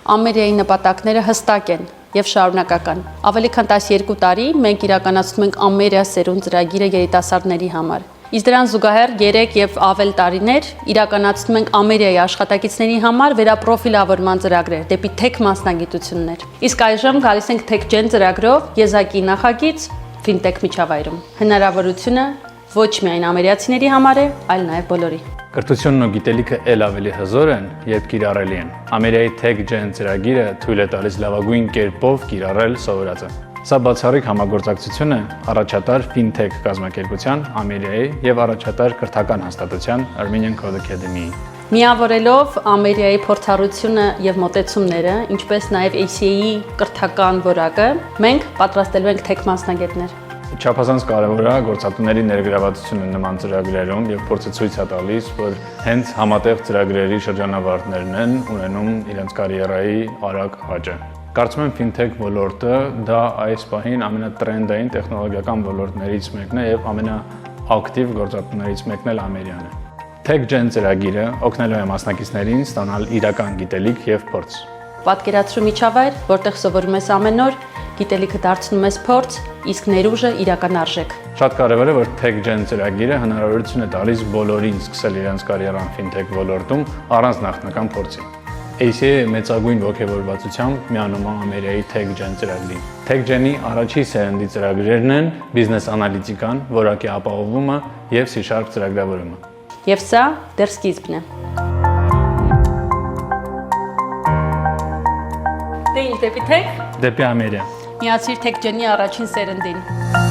Ամերիայի նպատակները հստակ են եւ շարունակական։ Ավելի քան 12 տարի մենք իրականացնում ենք Ամերիա սերունդ ծրագիրը երիտասարդների համար։ Իսկ դրան զուգահեռ 3 եւ ավել տարիներ իրականացնում ենք Ամերիայի աշխատակիցների համար վերապրոֆիլավորման ծրագրեր դեպի թեք մասնագիտություններ։ Իսկ այժմ գալիս ենք TechGen ծրագրով եզակի նախագիծ ֆինտեխ միջավայրում։ Հնարավորությունը ոչ միայն ամերիկացիների համար է, այլ նաև բոլորի։ Կրթությունն ու գիտելիքը ել ավելի հզոր են, երբ կիրառելի են։ Ամերիկայի TechGen ծրագիրը թույլ է տալիս լավագույն կերպով կիրառել սովորածը։ Սա բացառիկ համագործակցություն է առաջատար FinTech կազմակերպության, Ամերիկայի եւ առաջատար կրթական հաստատության Armenian Code Academy-ի։ Միավորելով Ամերիկայի փորձառությունը եւ մոտեցումները, ինչպես նաեւ ACA-ի կրթական որակը, մենք պատրաստելու ենք tech մասնագետներ։ Չափազանց կարևոր է գործատուների ներգրավվածությունը նման ծրագրերում եւ փորձը ցույց է տալիս, որ հենց համատեղ ծրագրերի շրջանավարտներն են ունենում իրենց կարիերայի արագ աճը։ Կարծում եմ FinTech ոլորտը դա այս պահին ամենատրենդային տեխնոլոգիական ոլորտներից մեկն է եւ ամենաակտիվ գործատուներից մեկն էլ Ամերիկան է։ TechGen ծրագիրը օգնելու է մասնակիցներին ստանալ իրական գիտելիք եւ փորձ։ Պատկերացրու միջավայր, որտեղ սովորում ես ամեն օր, գիտելիքը դարձնում ես փորձ, իսկ ներուժը իրական արժեք։ Շատ կարևոր է, որ TechGen ծրագիրը հնարավորություն է տալիս բոլորին սկսել իրենց կարիերան FinTech ոլորտում առանց նախնական փորձի։ ACA-ը մեծագույն ողջավորվածությամբ միանում է Ամերիկայի TechGen ծրագրին։ TechGen-ի առաջին սերնդի ծրագրերն են բիզնես անալիտիկան, որակի ապահովումը եւ C# ծրագրավորումը։ Եվ սա դեռ սկիզբն է։ Դե ինչ դեպի Tech, Դեպի Ամերիկա։ միացիր TechGen-ի առաջին սերնդին։